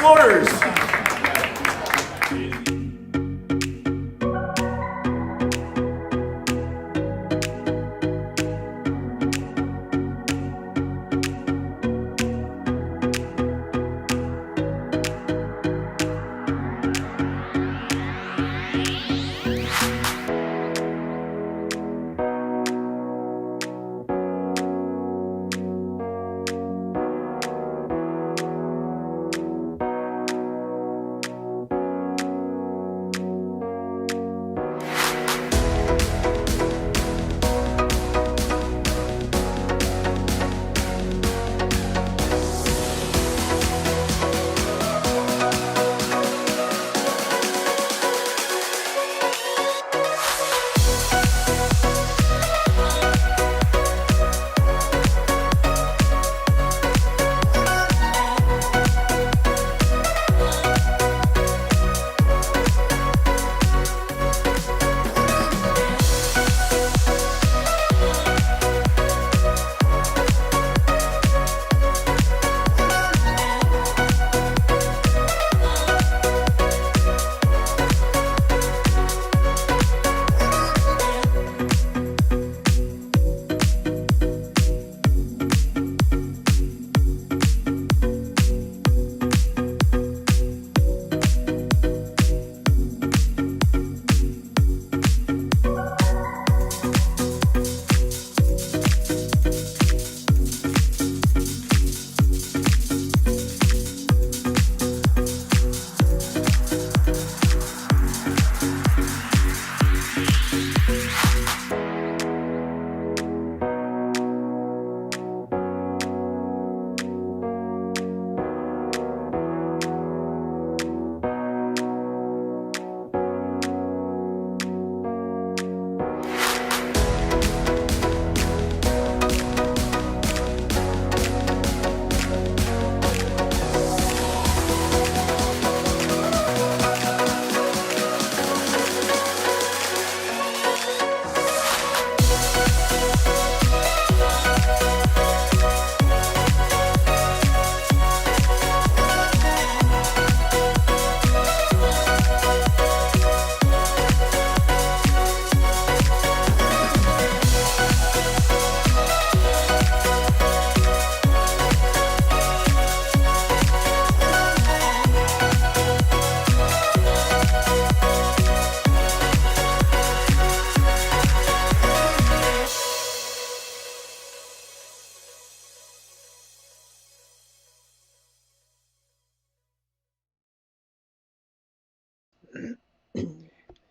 Explorers.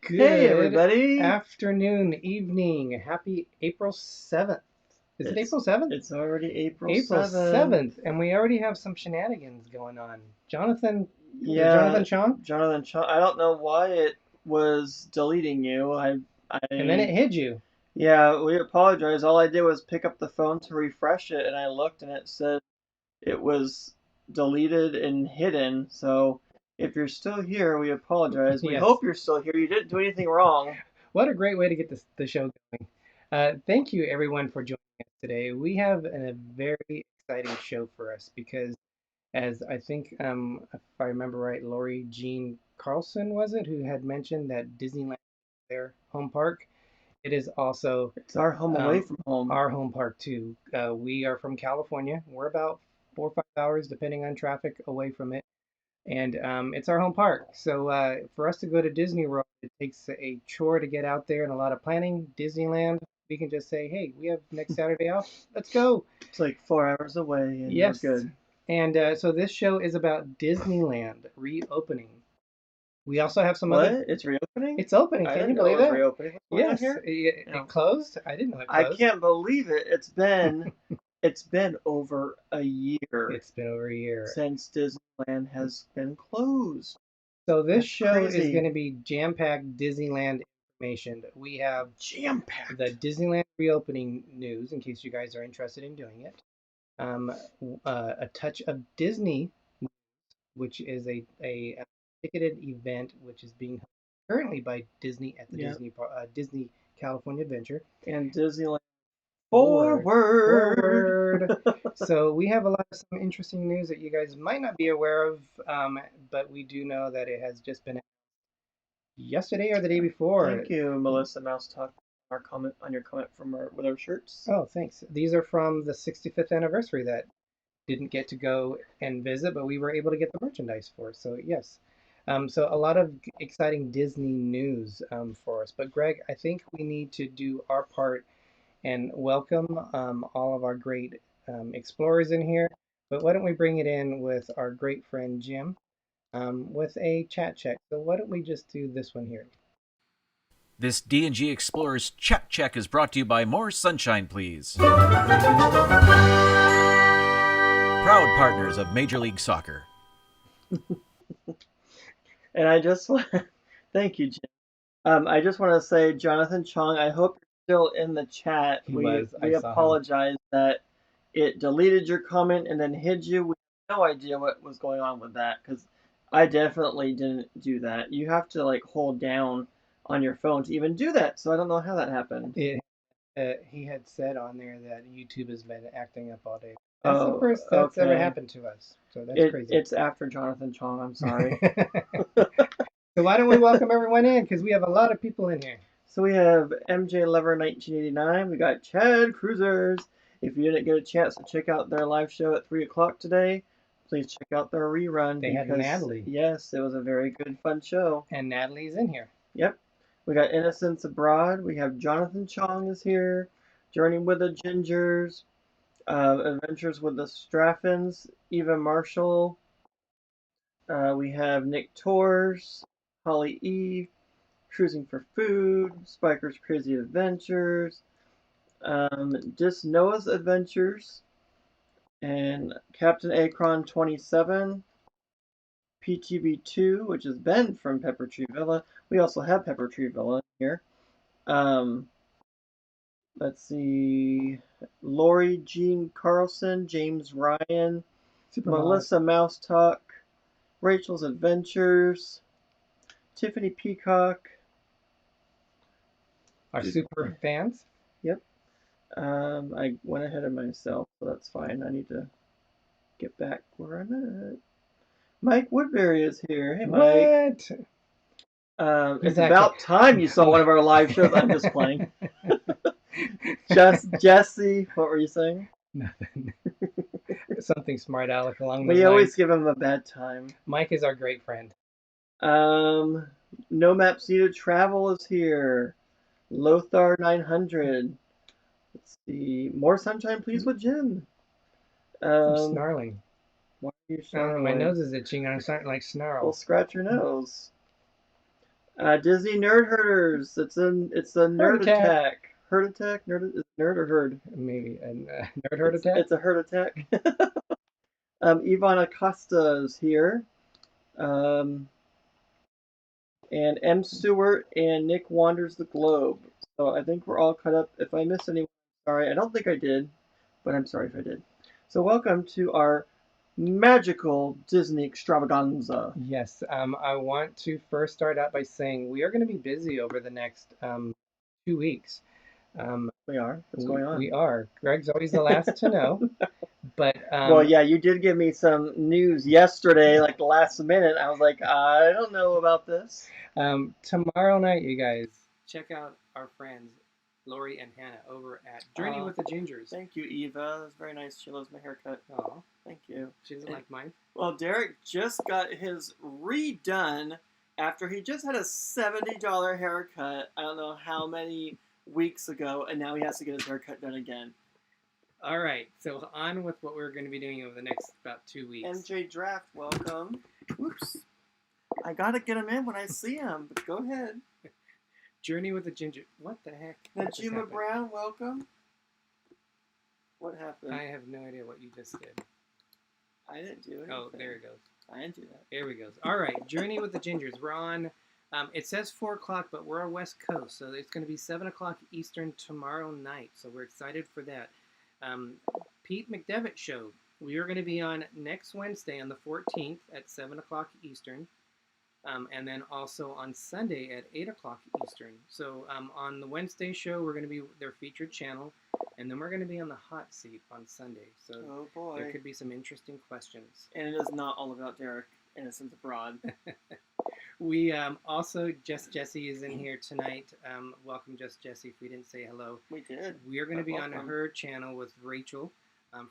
Good Hey, everybody. afternoon, evening. Happy April 7th. Is it April 7th? It's already April April 7th. 7th, and we already have some shenanigans going on. Jonathan, Yeah, Jonathan Chong? Jonathan Chong. I don't know why it was deleting you. And then it hid you. Yeah, we apologize. All I did was pick up the phone to refresh it, and I looked, and it said it was deleted and hidden. So if you're still here, we apologize. We Yes. hope you're still here. You didn't do anything wrong. What a great way to get the show going. Thank you, everyone, for joining us today. We have a very exciting show for us because, as I think, if I remember right, Lori Jean Carlson, was it, who had mentioned that Disneyland is their home park? It is also It's our home away from home. our home park too. We are from California. We're about 4 or 5 hours, depending on traffic, away from it, and it's our home park. So for us to go to Disney World, it takes a chore to get out there and a lot of planning. Disneyland, we can just say, "Hey, we have next Saturday off. Let's go." It's like 4 hours away, and Yes. we're good. And so this show is about Disneyland reopening. We also have some What? other. It's reopening? It's opening. I Can didn't you know believe it was that? reopening. What's going on Yes. here? It No. closed. I didn't know it I closed. can't believe it. It's been over a year It's been over a year. since Disneyland has been closed. So this That's show is crazy. going to be jam-packed Disneyland information. We have Jam-packed. the Disneyland reopening news, in case you guys are interested in doing it. A touch of Disney, which is a ticketed event which is being held currently by Disney at the Yep. Disney California Adventure. And Disneyland Forward. Forward. Forward. So we have a lot of some interesting news that you guys might not be aware of, but we do know that it has just been yesterday or the day before. Thank you, Melissa Mouse Talk, our comment on your comment from with our shirts. Oh, thanks. These are from the 65th anniversary that didn't get to go and visit, but we were able to get the merchandise for. So yes. So a lot of exciting Disney news for us. But Greg, I think we need to do our part and welcome all of our great explorers in here. But why don't we bring it in with our great friend Jim with a chat check. So why don't we just do this one here? This D&G Explorers chat check is brought to you by More Sunshine, Please. Proud partners of Major League Soccer. And I just want thank you, Jim. I just want to say, Jonathan Chong, I hope you're still in the chat. He we was. I we saw him. apologize that it deleted your comment and then hid you. We have no idea what was going on with that because I definitely didn't do that. You have to like hold down on your phone to even do that. So I don't know how that happened. He had said on there that YouTube has been acting up all day. That's the Oh, first that's ever okay. happened to us. So that's crazy. It's after Jonathan Chong. I'm sorry. So why don't we welcome everyone in? Because we have a lot of people in here. So we have MJ Lover 1989. We got ChadCruisers. If you didn't get a chance to check out their live show at 3 o'clock today, please check out their rerun. They had Natalie. Yes, it was a very good, fun show. And Natalie's in here. Yep. We got Innocents Abroad. We have Jonathan Chong is here. Journey with the Gingers. Adventures with the Straffins. Eva Marshall. We have Nick Tors. Holly Eve. Cruising for Food, Spiker's Crazy Adventures, Noah's Adventures, and Captain Akron 27, PTB2, which is Ben from Pepper Tree Villa. We also have Pepper Tree Villa here. Let's see, Lori Jean Carlson, James Ryan, Melissa Mouse Talk, Rachel's Adventures, Tiffany Peacock, our super fans. Yep. I went ahead of myself, so that's fine. I need to get back where I'm at. Mike Woodbury is here. Hey, Mike. What? It's about time you saw one of our live shows. I'm just playing. Jesse, what were you saying? Nothing. Something smart aleck along those We always lines. give him a bad time. Mike is our great friend. No Maps Needed Travel is here. Lothar 900. Let's see. More Sunshine, Please with Jim. I'm snarling. Why are you snarling? My nose is itching and I'm starting to like snarl. Well, scratch your nose. Disney Nerd Herders. It's a nerd attack. Herd attack? Nerd or herd? Maybe a nerd herd attack? It's a herd attack. Yvonne Acosta is here. And M. Stewart and Nick Wanders the Globe. So I think we're all caught up. If I missed anyone, sorry. I don't think I did, but I'm sorry if I did. So welcome to our magical Disney extravaganza. Yes, I want to first start out by saying we are going to be busy over the next 2 weeks. We are. What's going on? We are. Greg's always the last to know. But well, yeah, you did give me some news yesterday, like the last minute. I was like, I don't know about this. Tomorrow night, you guys, check out our friends Lori and Hannah over at Journey with the Gingers. Thank you, Eva. That's very nice. She loves my haircut. Oh, thank you. She doesn't like mine. Well, Derick just got his redone after he just had a $70 haircut. I don't know how many weeks ago, and now he has to get his haircut done again. All right, so on with what we're going to be doing over the next about 2 weeks. MJ Draft, welcome. Whoops. I gotta get him in when I see him, but go ahead. Journey with the Ginger. What the heck? Najima Brown, welcome. What happened? I have no idea what you just did. I didn't do it. Oh, there it goes. I didn't do that. There we go. All right, Journey with the Gingers. We're on. It says 4 o'clock, but we're on West Coast, so it's going to be 7 o'clock Eastern tomorrow night. So we're excited for that. Pete McDevitt Show. We are going to be on next Wednesday on the 14th at 7 o'clock Eastern. And then also on Sunday at 8 o'clock Eastern. So on the Wednesday show, we're going to be their featured channel. And then we're going to be on the hot seat on Sunday. So Oh boy. there could be some interesting questions. And it is not all about Derick, Innocence Abroad. We also, Just Jessie is in here tonight. Welcome, Just Jessie, if we didn't say hello. We did. We are going to be on Welcome. her channel with Rachel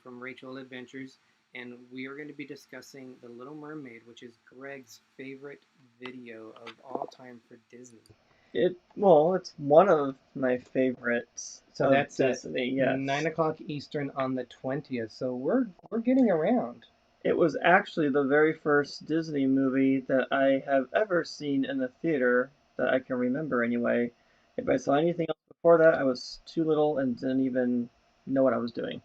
from Rachel Adventures. And we are going to be discussing The Little Mermaid, which is Greg's favorite video of all time for Disney. Well, it's one of my favorites. So of that's Disney, yes. 9 o'clock Eastern on the 20th. So we're getting around. It was actually the very first Disney movie that I have ever seen in the theater that I can remember anyway. If I saw anything else before that, I was too little and didn't even know what I was doing.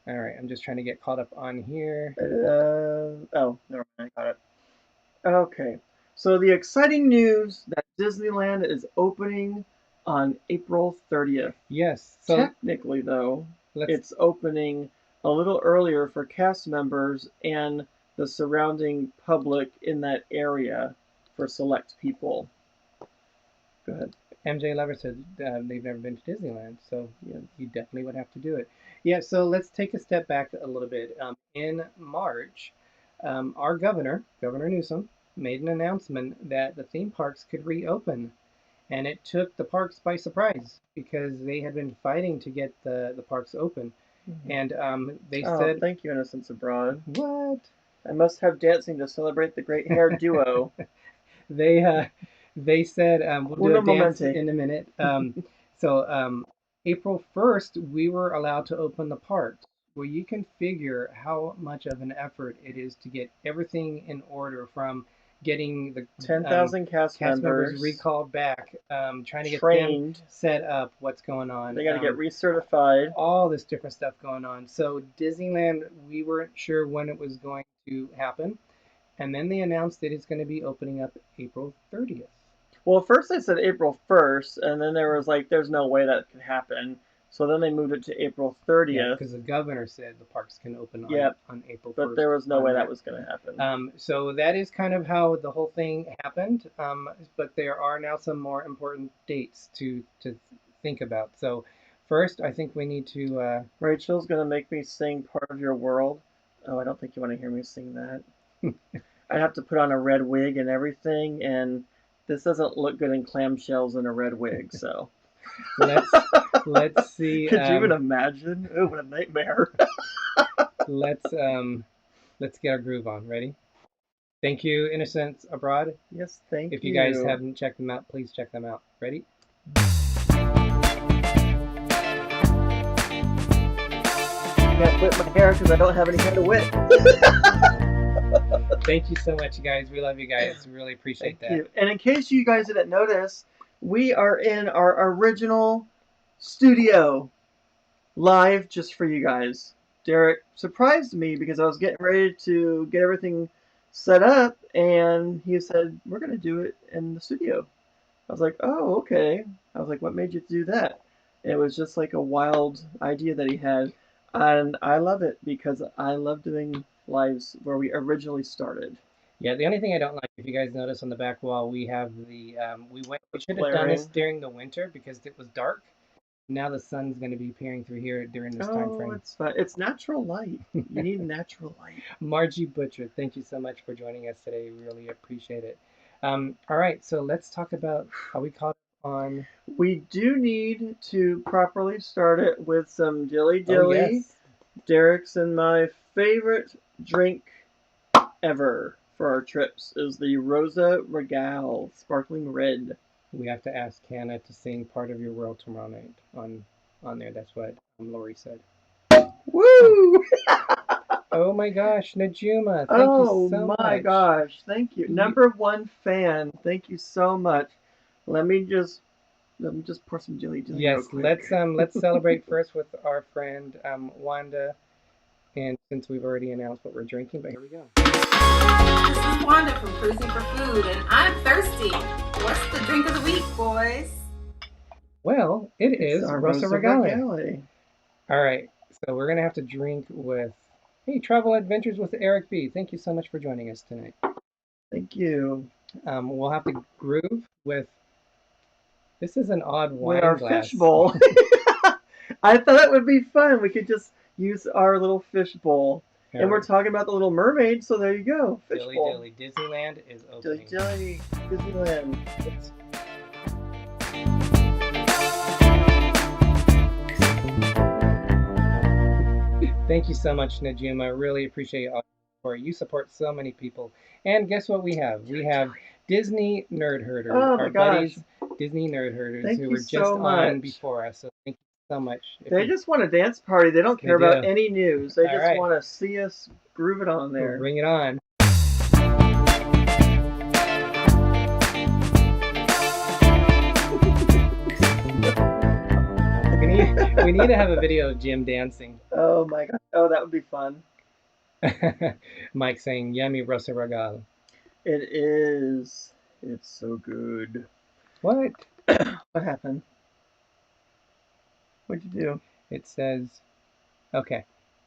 All right, I'm just trying to get caught up on here. Oh, never mind, I got it. Okay, so the exciting news that Disneyland is opening on April 30th. Yes, so Technically, though, it's opening a little earlier for cast members and the surrounding public in that area for select people. Go ahead. MJ Lover said they've never been to Disneyland, so yeah, you definitely would have to do it. Yeah, so let's take a step back a little bit. In March, our Governor Newsom, made an announcement that the theme parks could reopen. And it took the parks by surprise because they had been fighting to get the parks open. Mm-hmm. And they said... Thank you, Innocence Abroad. What? I must have dancing to celebrate the great hair duo. They said, we'll do a dance in a minute. So April 1st, we were allowed to open the parks. Well, you can figure how much of an effort it is to get everything in order, from getting the 10,000 cast members recalled back, trying to get trained, them set up, what's going on. They got to get recertified. All this different stuff going on. So Disneyland, we weren't sure when it was going to happen. And then they announced that it's going to be opening up April 30th. Well, first they said April 1st, and then there was like, there's no way that could happen. So then they moved it to April 30th. Yeah, because the governor said the parks can open on April 1st. But there was no way that was going to happen. So that is kind of how the whole thing happened. But there are now some more important dates to think about. So first, I think we need to... Rachel's going to make me sing Part of Your World. Oh, I don't think you want to hear me sing that. I have to put on a red wig and everything, and this doesn't look good in clamshells and a red wig, so... Let's see. Could you even imagine? Oh, what a nightmare! Let's get our groove on. Ready? Thank you, Innocence Abroad. Yes, thank you. If you guys haven't checked them out, please check them out. Ready? Can't whip my hair because I don't have any kind of whip. Thank you so much, you guys. We love you guys. We really appreciate that. Thank you. And in case you guys didn't notice, we are in our original studio, live just for you guys. Derick surprised me because I was getting ready to get everything set up, and he said, we're going to do it in the studio. I was like, oh, okay. I was like, what made you do that? And it was just like a wild idea that he had, and I love it because I love doing lives where we originally started. Yeah, the only thing I don't like, if you guys notice on the back wall, we have the we should have done this during the winter because it was dark. Now the sun's going to be peering through here during this time frame. It's fine. It's natural light. You need natural light. Margie Butcher, thank you so much for joining us today. We really appreciate it. All right, so let's talk about how we caught on. We do need to properly start it with some dilly dilly. Oh, yes. Derick's and my favorite drink ever for our trips is the Rosa Regal Sparkling Red. We have to ask Hannah to sing Part of Your World tomorrow night on there. That's what Lori said. Woo! Oh my gosh, Najuma, thank you so much. Oh my gosh, thank you. Number one fan, thank you so much. Let me just pour some dilly dilly. Yes, let's celebrate first with our friend Wanda. And since we've already announced what we're drinking, but here we go. This is Wanda from Cruising for Food, and I'm thirsty. What's the drink of the week, boys? Well, it is Rosa Regal. All right, so we're going to have to drink with, Travel Adventures with Eric B. Thank you so much for joining us tonight. Thank you. We'll have to groove with, this is an odd wine with our glass. fishbowl. I thought it would be fun. We could just use our little fish bowl. And we're talking about the Little Mermaid, so there you go. Fish Dilly bowl. dilly. Disneyland is Dilly opening. dilly. Disneyland. Oops. Thank you so much, Najuma. I really appreciate all your support. You support so many people. And guess what we have? We have Disney Nerd Herders, Oh my our gosh. buddies, Disney Nerd Herders, Thank who you were just so on much. before us. So thank you so much. They just want a dance party. They don't care They about do. any news. They All just right. want to see us groove it on there. Bring it on. We need to have a video of Jim dancing. Oh my god. Oh, that would be fun. Mike saying, "Yummy Rosa Regal." It is. It's so good. What? What happened? What'd you do? It says, okay.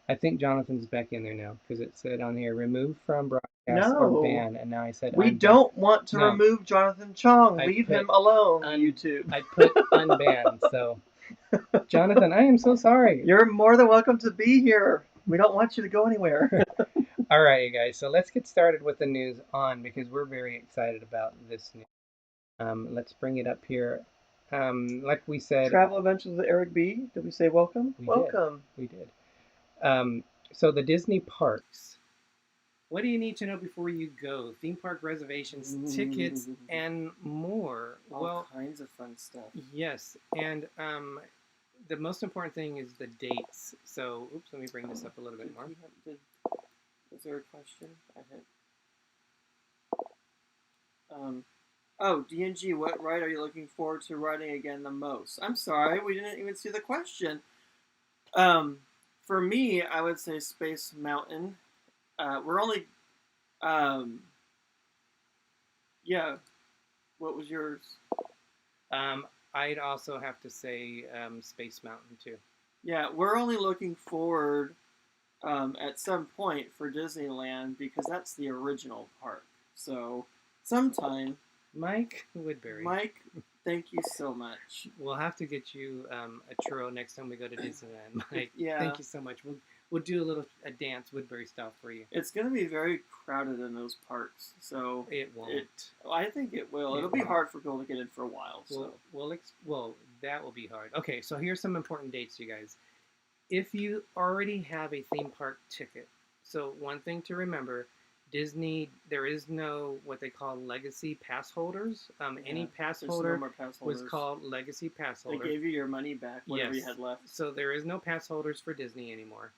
I think Jonathan's back in there now because it said on here, remove from broadcast or No. ban, and now I said We unban. don't want to No. remove Jonathan Chong. I Leave put him alone, un- YouTube. I put unban, so Jonathan, I am so sorry. You're more than welcome to be here. We don't want you to go anywhere. All right, you guys. So let's get started with the news on because we're very excited about this news. Let's bring it up here. Like we said, Travel Adventures with Eric B. Did we say welcome? We did. Welcome. we did. So the Disney parks. What do you need to know before you go? Theme park reservations, tickets, and more. All kinds of fun stuff. Yes, and the most important thing is the dates. So, oops, let me bring this up a little bit more. Was there a question? I had. Oh, D&G, what ride are you looking forward to riding again the most? I'm sorry, we didn't even see the question. For me, I would say Space Mountain. We're only, yeah. What was yours? I'd also have to say Space Mountain too. Yeah, we're only looking forward at some point for Disneyland because that's the original park. So sometime. Mike Woodbury. Mike, thank you so much. We'll have to get you a churro next time we go to Disneyland, Mike. Yeah. Thank you so much. We'll do a dance Woodbury style for you. It's going to be very crowded in those parks, so It won't. I think it will. It'll be hard for people to get in for a while. So Well, that will be hard. Okay, so here's some important dates, you guys. If you already have a theme park ticket, so one thing to remember, Disney, there is no what they call legacy pass holders. Any pass there's holder no more pass was holders. called legacy pass They holder. gave you your money back, whatever you Yes. had left. So there is no pass holders for Disney anymore.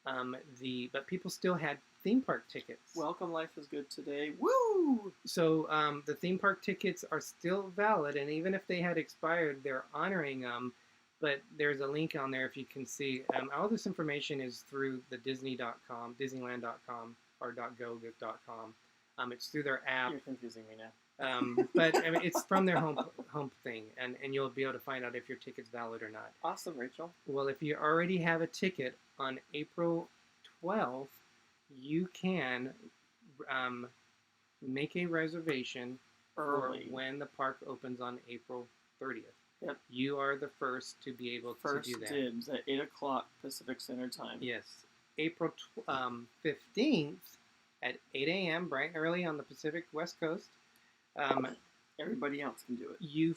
But people still had theme park tickets. Welcome Life is Good Today. Woo! So the theme park tickets are still valid, and even if they had expired, they're honoring them. But there's a link on there if you can see. All this information is through the Disney.com, Disneyland.com, or .go.com. It's through their app. You're confusing me now. But I mean, it's from their home thing, and you'll be able to find out if your ticket's valid or not. Awesome, Rachel. Well, if you already have a ticket on April 12th, you can make a reservation Early. for when the park opens on April 30th. Yep. You are the first to be able to do that. First dibs at 8 o'clock Pacific Standard Time. Yes. April 15th at 8 a.m., bright and early on the Pacific West Coast. Everybody else can do it. You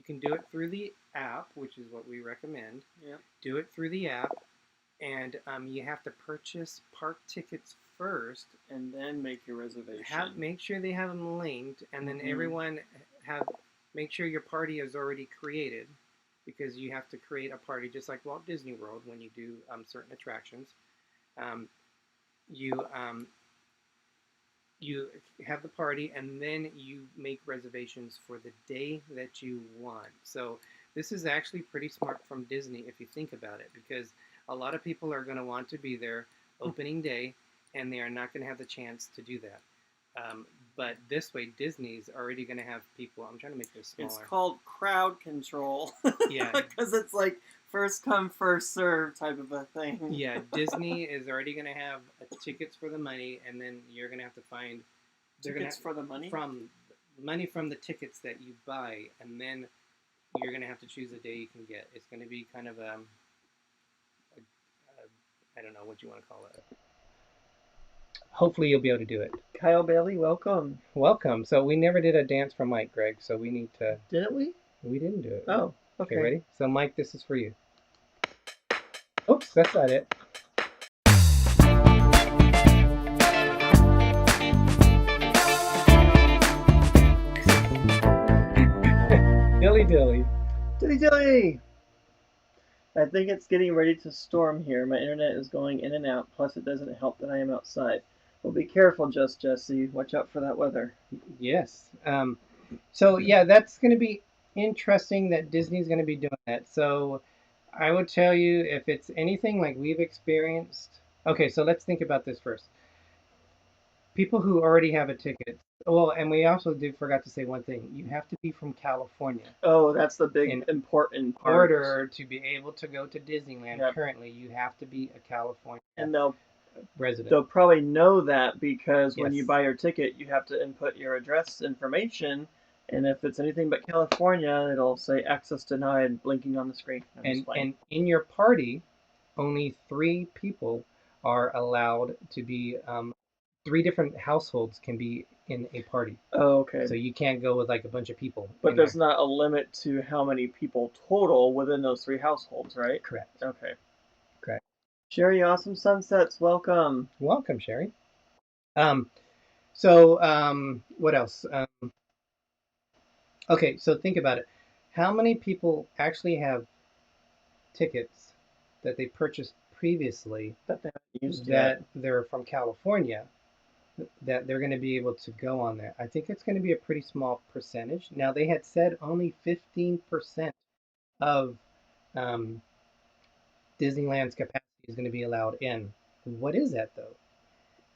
can do it through the app, which is what we recommend. Yep. Do it through the app, and you have to purchase park tickets first. And then make your reservation. Make sure they have them linked, and then everyone make sure your party is already created, because you have to create a party just like Walt Disney World when you do certain attractions. You have the party, and then you make reservations for the day that you want. So this is actually pretty smart from Disney if you think about it, because a lot of people are going to want to be there opening day, and they are not going to have the chance to do that. But this way, Disney's already going to have people. I'm trying to make this smaller. It's called crowd control. Yeah. Because it's like first come, first serve type of a thing. Yeah, Disney is already going to have tickets for the money, and then you're going to have to find Tickets for the money? from the tickets that you buy, and then you're going to have to choose a day you can get. It's going to be kind of I don't know what you want to call it. Hopefully you'll be able to do it. Kyle Bailey, welcome. Welcome. So we never did a dance for Mike, Greg, so we need to... Didn't we? We didn't do it. Oh, okay. Ready? So Mike, this is for you. Oops, that's not it. Dilly dilly. Dilly dilly! I think it's getting ready to storm here. My internet is going in and out, plus it doesn't help that I am outside. Well, be careful, Jesse. Watch out for that weather. Yes. So, yeah, that's going to be interesting that Disney's going to be doing that. So, I would tell you if it's anything like we've experienced... Okay, so let's think about this first. People who already have a ticket... Well, and we also forgot to say one thing. You have to be from California. Oh, that's the big important part. In order to be able to go to Disneyland, yep. Currently, you have to be a California resident. They'll probably know that because when you buy your ticket, you have to input your address information, and if it's anything but California, it'll say access denied blinking on the screen. And in your party, only 3 people are allowed to be... 3 different households can be in a party. Oh, okay. So you can't go with like a bunch of people. But there's not a limit to how many people total within those 3 households, right? Correct. Okay. Correct. Sherry, Awesome Sunsets, welcome. Welcome, Sherry. What else? Okay, so think about it. How many people actually have tickets that they purchased previously that they're from California, that they're going to be able to go on there? I think it's going to be a pretty small percentage. Now, they had said only 15% of Disneyland's capacity is going to be allowed in. What is that, though?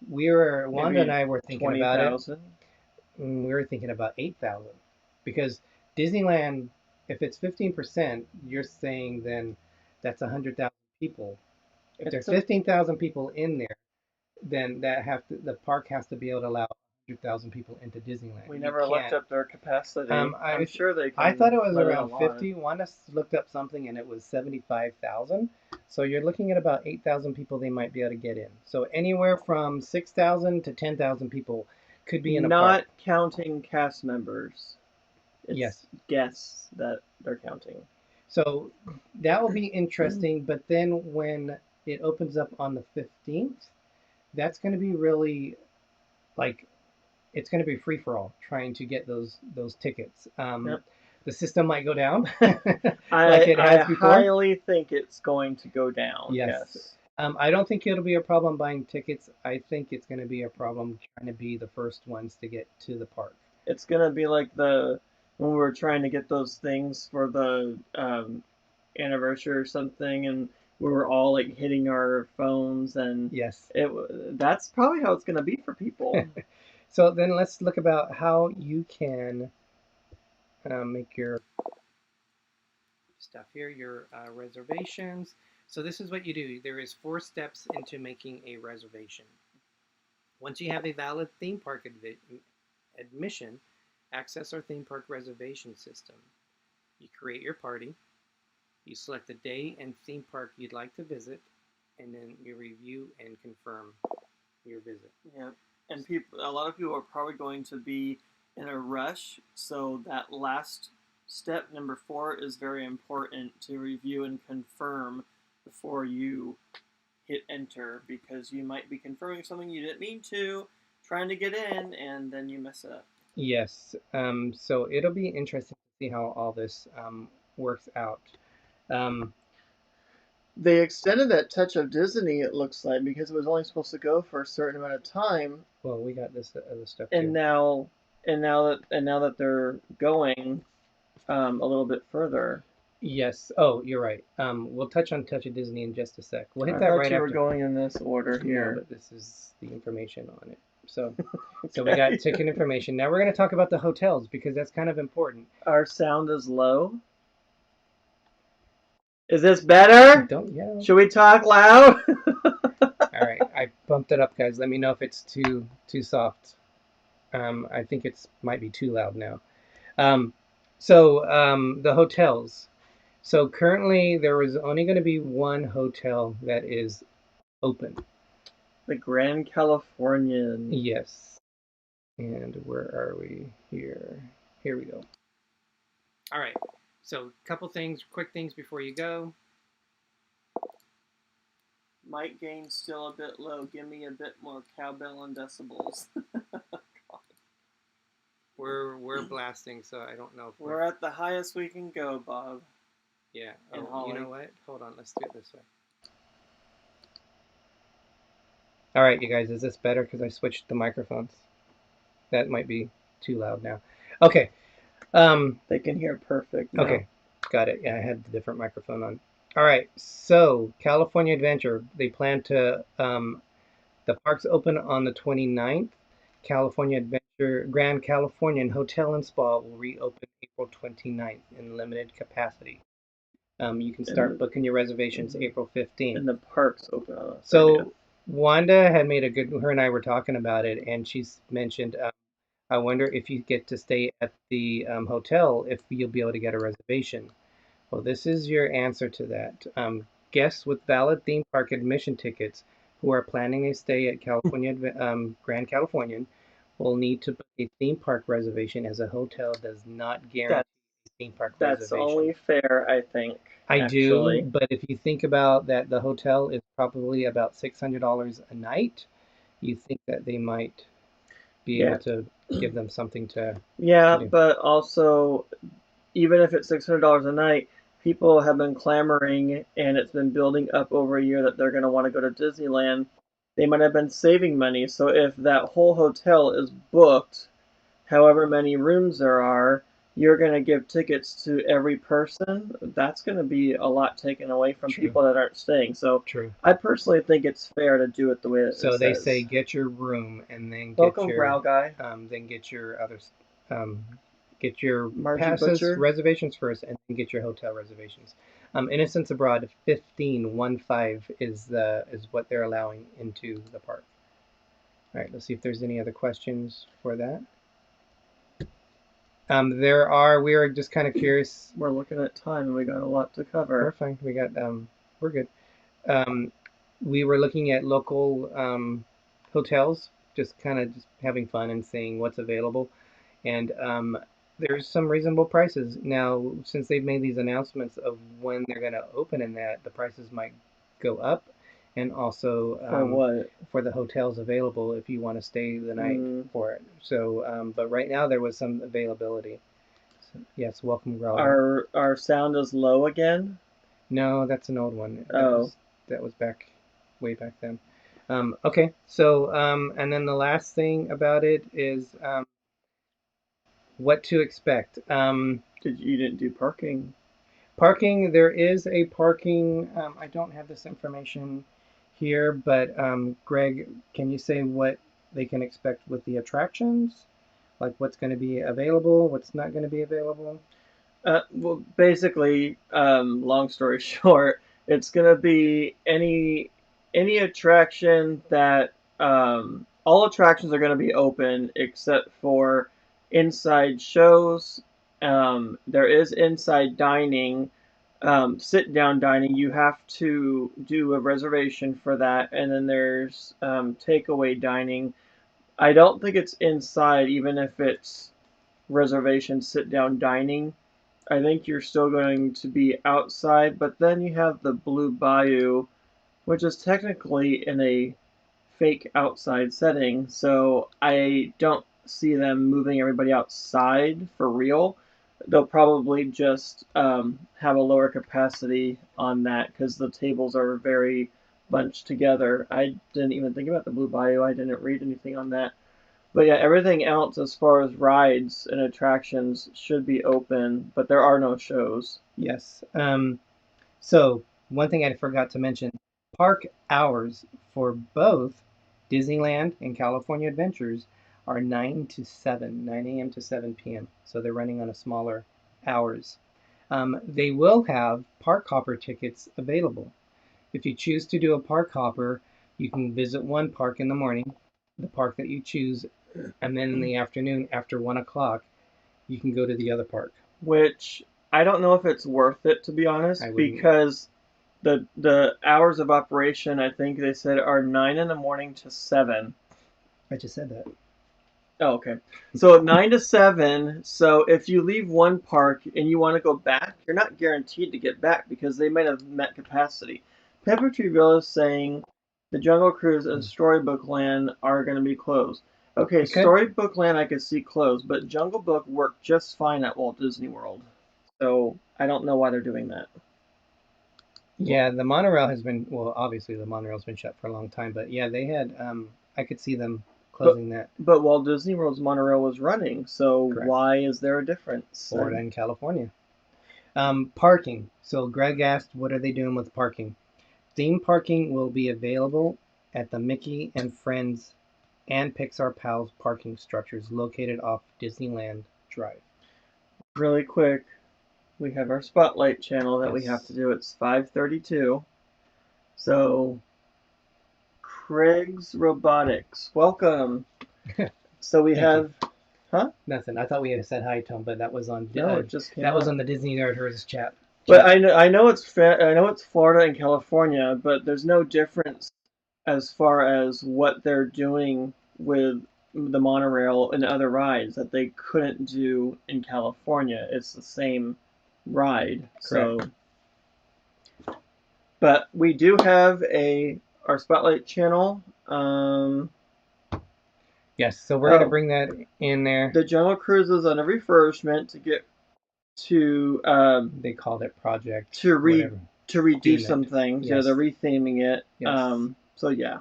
Wanda and I were thinking 20, about 000? it. We were thinking about 8,000. Because Disneyland, if it's 15%, you're saying then that's 100,000 people. If there's 15,000 people in there, then the park has to be able to allow 100,000 people into Disneyland. We never looked up their capacity. I'm sure they can. I thought it was around 50. Wanda looked up something and it was 75,000. So you're looking at about 8,000 people they might be able to get in. So anywhere from 6,000 to 10,000 people could be in a park. Not counting cast members. Yes. Guests that they're counting. So that will be interesting. But then when it opens up on the 15th, that's going to be really it's going to be free for all trying to get those tickets. Yep. The system might go down like it has before. I highly think it's going to go down. Yes. I don't think it'll be a problem buying tickets. I think it's going to be a problem trying to be the first ones to get to the park. It's going to be like when we were trying to get those things for the anniversary or something, and we were all like hitting our phones, and yes, that's probably how it's going to be for people. So then let's look about how you can make your stuff here, your reservations. So this is what you do. There is 4 steps into making a reservation. Once you have a valid theme park admission, access our theme park reservation system. You create your party. You select the day and theme park you'd like to visit, and then you review and confirm your visit. Yeah, and a lot of people are probably going to be in a rush, so that last step, number 4, is very important to review and confirm before you hit enter, because you might be confirming something you didn't mean to, trying to get in, and then you mess it up. Yes, so it'll be interesting to see how all this works out. They extended that touch of Disney, it looks like, because it was only supposed to go for a certain amount of time. Well, we got this other stuff and too. now that they're going a little bit further. Yes. Oh, you're right. We'll touch on Touch of Disney in just a sec. We'll hit that right after. I thought you were going in this order here. No, but this is the information on it. So, okay. So we got ticket information. Now we're going to talk about the hotels because that's kind of important. Our sound is low. Is this better? Don't yell. Should we talk loud? All right, I bumped it up, guys. Let me know if it's too soft. I think it's might be too loud now. So the hotels. So currently there is only going to be one hotel that is open. The Grand Californian. Yes. And where are we here? Here we go. All right. So couple things, quick things before you go. Mic gain still a bit low. Give me a bit more cowbell and decibels. We're blasting, so I don't know if We're at the highest we can go, Bob. Yeah. in Oh, Holly. you know what? Hold on. Let's do it this way. All right, you guys. Is this better? Because I switched the microphones. That might be too loud now. Okay. They can hear perfect now. Okay. Got it. Yeah, I had the different microphone on. All right. So California Adventure. They plan to the parks open on the 29th. California Adventure Grand Californian Hotel and Spa will reopen April 29th in limited capacity. You can start booking your reservations April 15th. And the parks open on the 30th. So Wanda had made her and I were talking about it, and she's mentioned, I wonder if you get to stay at the hotel, if you'll be able to get a reservation. Well, this is your answer to that. Guests with valid theme park admission tickets who are planning a stay at California Grand Californian will need to book a theme park reservation, as a hotel does not guarantee a theme park That's reservation. only fair, I think. I actually. do, but if you think about that, the hotel is probably about $600 a night. You think that they might be able to give them something to. Yeah, to do. but also, even if it's $600 a night, people have been clamoring, and it's been building up over a year that they're going to want to go to Disneyland. They might have been saving money, so if that whole hotel is booked, however many rooms there are, you're going to give tickets to every person. That's going to be a lot taken away from True. people that aren't staying. So True. I personally think it's fair to do it the way that So it they says. say get your room and then get Welcome, your Growl Guy. then get your others, get your Margie passes, Butcher. reservations first, and then get your hotel reservations. Innocents Abroad 15 is what they're allowing into the park. All right, let's see if there's any other questions for that. We are just kind of curious. We're looking at time and we got a lot to cover. We're fine. We're good. We were looking at local hotels, just kind of just having fun and seeing what's available. And there's some reasonable prices. Now, since they've made these announcements of when they're going to open and that, the prices might go up. And also For what? for the hotels available if you want to stay the night for it. So, but right now there was some availability. So, yes, welcome, Growler. Our sound is low again? No, that's an old one. Oh. That was way back then. Okay, so and then the last thing about it is what to expect. You didn't do parking? Parking, there is a parking. I don't have this information here, but Greg, can you say what they can expect with the attractions? Like what's going to be available, what's not going to be available? Well, basically, long story short, it's gonna be any attraction that all attractions are gonna be open except for inside shows. There is inside dining, sit down dining. You have to do a reservation for that, and then there's takeaway dining. I don't think it's inside, even if it's reservation sit down dining. I think you're still going to be outside, but then you have the Blue Bayou, which is technically in a fake outside setting, so I don't see them moving everybody outside for real. They'll probably just have a lower capacity on that because the tables are very bunched together. I didn't even think about the Blue Bayou. I didn't read anything on that. But yeah, everything else as far as rides and attractions should be open, but there are no shows. Yes. So one thing I forgot to mention, park hours for both Disneyland and California Adventures are 9 to 7, 9 a.m. to 7 p.m. So they're running on a smaller hours. They will have park hopper tickets available. If you choose to do a park hopper, you can visit one park in the morning, the park that you choose, and then in the afternoon after 1 o'clock, you can go to the other park. which I don't know if it's worth it, to be honest, I wouldn't. because the hours of operation, I think they said, are 9 in the morning to 7. I just said that. Oh, okay. So 9 to 7. So if you leave one park and you want to go back, you're not guaranteed to get back because they might have met capacity. Pepper Tree Villa is saying the Jungle Cruise and Storybook Land are going to be closed. Okay, It could. Storybook Land I could see closed, but Jungle Book worked just fine at Walt Disney World. So I don't know why they're doing that. Yeah, the monorail has been, well, obviously the monorail's been shut for a long time, but yeah, they had, I could see them closing that. But Walt Disney World's monorail was running, so Correct. why is there a difference? Florida and California. Parking. So Greg asked, what are they doing with parking? Theme parking will be available at the Mickey and Friends and Pixar Pals parking structures located off Disneyland Drive. Really quick, we have our spotlight channel that we have to do. It's 5:32. So, Craig's Robotics, welcome. So we have, Nothing. I thought we had said hi to him, but that was on. no, it just came that was up. on the Disney Nerders chat. But I know it's Florida and California, but there's no difference as far as what they're doing with the monorail and other rides that they couldn't do in California. It's the same ride. Correct. So, but we do have our spotlight channel. Yes, so we're gonna bring that in there. The Jungle Cruise is on a refurbishment to get to they called it project to redo Theme some it. things. Yes. Yeah, they're retheming it. Yes. So yeah.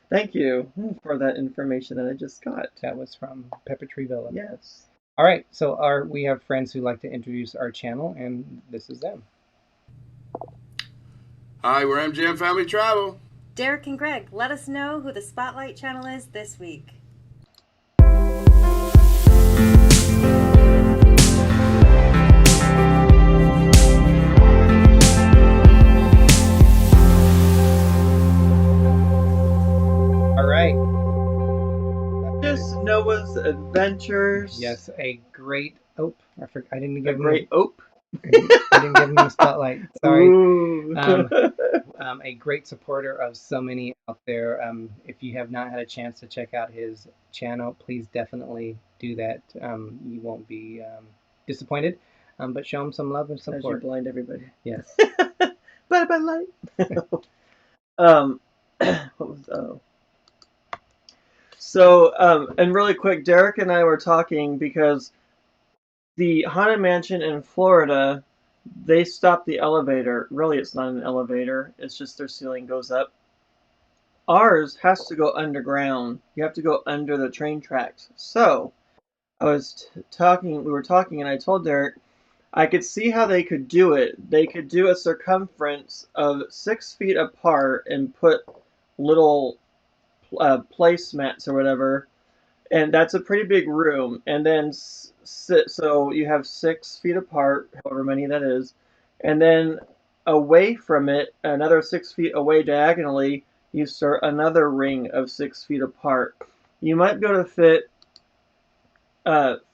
Thank you for that information that I just got. That was from Pepper Tree Villa. Yes. All right, so we have friends who like to introduce our channel, and this is them. Hi, we're MGM Family Travel. Derick and Greg, let us know who the Spotlight channel is this week. All right. Just Noah's Adventures. Yes, a great. Oh, I didn't give A great ope. I didn't give him a spotlight. Sorry. Ooh. A great supporter of so many out there. If you have not had a chance to check out his channel, please definitely do that. You won't be disappointed. But show him some love and As you support. blind everybody. Yes. Bye bye light. What was So and really quick, Derick and I were talking because the Haunted Mansion in Florida, they stopped the elevator. Really, it's not an elevator. It's just their ceiling goes up. Ours has to go underground. You have to go under the train tracks. So, I was talking. We were talking, and I told Derick I could see how they could do it. They could do a circumference of 6 feet apart and put little placemats or whatever, and that's a pretty big room. And then so you have 6 feet apart, however many that is, and then away from it, another 6 feet away diagonally, you start another ring of 6 feet apart. You might be able to fit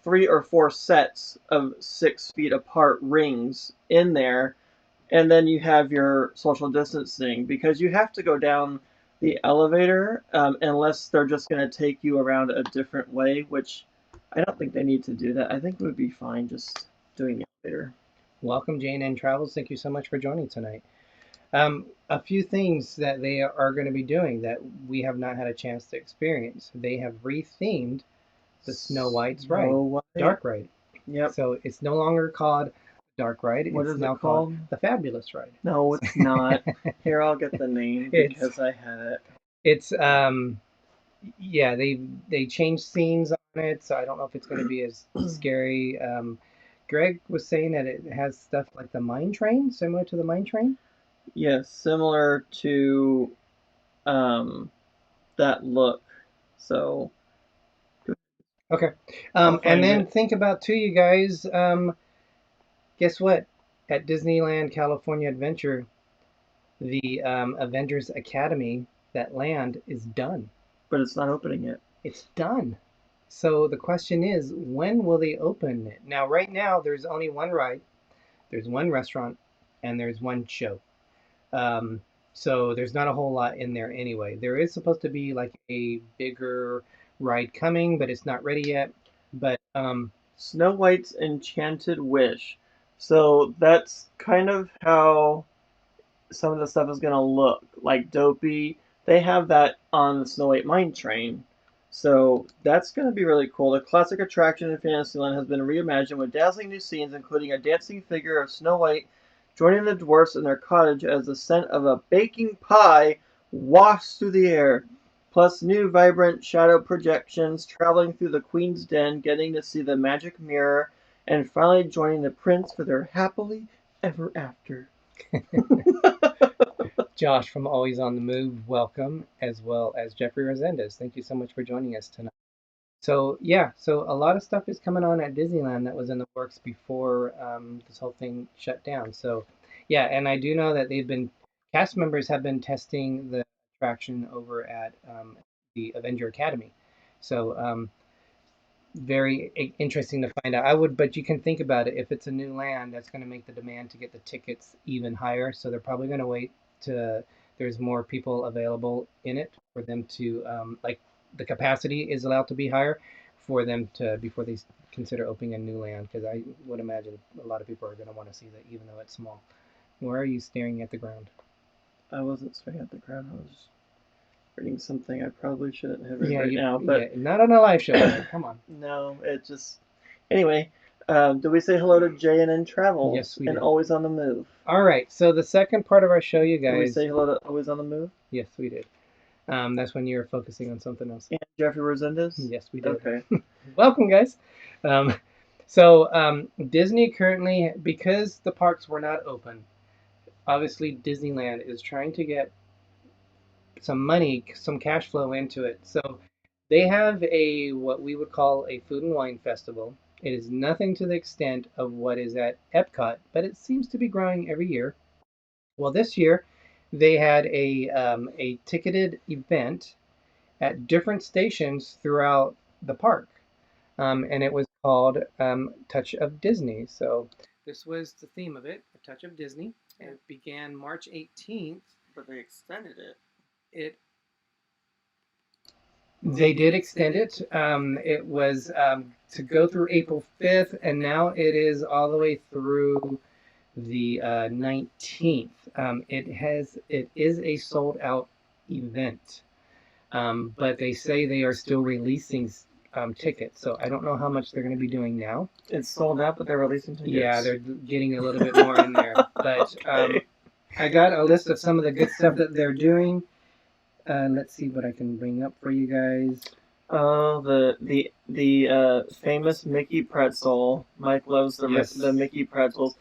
3 or 4 sets of 6 feet apart rings in there, and then you have your social distancing, because you have to go down the elevator unless they're just going to take you around a different way, which I don't think they need to do that. I think it would be fine just doing the elevator. Welcome, J&N Travels. Thank you so much for joining tonight. A few things that they are going to be doing that we have not had a chance to experience. They have rethemed the Snow White's ride, Dark Ride. Yep. So it's no longer called Dark Ride. What it's is now it called? The Fabulous Ride. No, it's not. Here, I'll get the name because I had it. It's yeah, they changed scenes on it, so I don't know if it's going to be as scary. Greg was saying that it has stuff like the Mine Train, similar to the Mine Train. Yes, similar to that look. So okay. And then think about too, you guys. Guess what? At Disneyland California Adventure, the Avengers Academy, that land is done. But it's not opening yet. It's done. So the question is, when will they open it? Now, right now, there's only one ride, there's one restaurant, and there's one show. Um, so there's not a whole lot in there anyway. There is supposed to be like a bigger ride coming, but it's not ready yet. But Snow White's Enchanted Wish. So that's kind of how some of the stuff is gonna look. Like Dopey, they have that on the Snow White Mine Train. So that's gonna be really cool. The classic attraction in Fantasyland has been reimagined with dazzling new scenes, including a dancing figure of Snow White joining the dwarfs in their cottage as the scent of a baking pie wafts through the air. Plus new vibrant shadow projections traveling through the Queen's Den, getting to see the magic mirror, and finally joining the prince for their happily ever after. Josh from Always on the Move, welcome, as well as Jeffrey Resendez. Thank you so much for joining us tonight. So yeah, so a lot of stuff is coming on at Disneyland that was in the works before this whole thing shut down. So yeah, and I do know that cast members have been testing the attraction over at the Avenger Academy. So very interesting to find out. But you can think about it. If it's a new land, that's going to make the demand to get the tickets even higher. So they're probably going to wait to there's more people available in it for them to like the capacity is allowed to be higher for them to before they consider opening a new land. Because I would imagine a lot of people are going to want to see that even though it's small. Why are you staring at the ground? I wasn't staring at the ground. I was reading something I probably shouldn't have read Yeah, now. But yeah, not on a live show. Come on. no, it just. Anyway, do we say hello to J&N Travel? Yes, we and did. Always on the Move. All right. So the second part of our show, you Did we guys. say hello to Always on the Move? Yes, we did. That's when you're focusing on something else. And Jeffrey Resendez? Yes, we did. Okay. Welcome, guys. So Disney currently, because the parks were not open, obviously Disneyland is trying to get some money, some cash flow into it. So they have what we would call a food and wine festival. It is nothing to the extent of what is at Epcot, but it seems to be growing every year. Well, this year they had a ticketed event at different stations throughout the park. And it was called Touch of Disney. So this was the theme of it, A Touch of Disney. It began March 18th. But they extended it. They did extend it. It was to go through April 5th, and now it is all the way through the 19th. It is a sold out event, but they say they are still releasing tickets. So I don't know how much they're going to be doing now. It's sold out, but they're releasing tickets. Yeah, they're getting a little bit more in there. But I got a list of some of the good stuff that they're doing. Let's see what I can bring up for you guys. Oh, the famous Mickey pretzel. Mike loves the Mickey pretzels.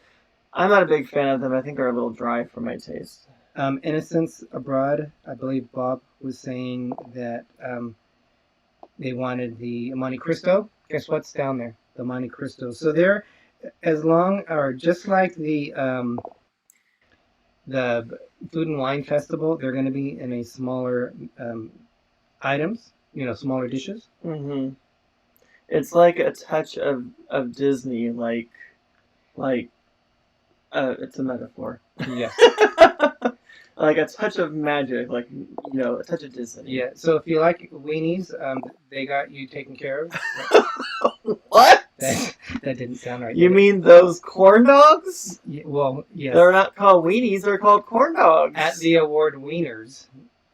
I'm not a big fan of them. I think they're a little dry for my taste. Innocence Abroad, I believe Bob was saying that they wanted the Monte Cristo. Guess what's down there? The Monte Cristo. So they're just like the Food and Wine Festival, they're going to be in a smaller items, smaller dishes. Mm-hmm. It's like a touch of Disney, like it's a metaphor. Yes. Like a touch of magic, like a touch of Disney. Yeah. So if you like weenies, they got you taken care of. What? That didn't sound right. You mean those corn dogs? Yeah, well, yes. They're not called weenies; they're called corn dogs. At the award wieners,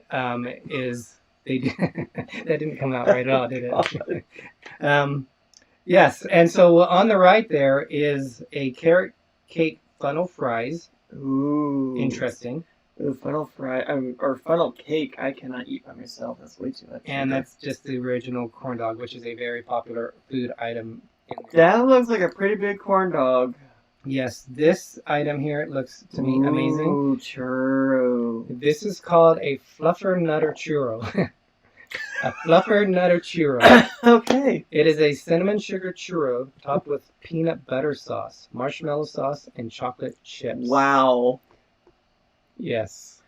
that didn't come out right at all, did it? Yes, and so on the right there is a carrot cake funnel fries. Ooh, interesting. Ooh, funnel fry or funnel cake. I cannot eat by myself. That's way too much. And that's just the original corn dog, which is a very popular food item. That looks like a pretty big corn dog. Yes, this item here looks to me amazing. Ooh, churro. This is called a Fluffer Nutter Churro. A Fluffer Nutter Churro. Okay. It is a cinnamon sugar churro topped with peanut butter sauce, marshmallow sauce, and chocolate chips. Wow. Yes.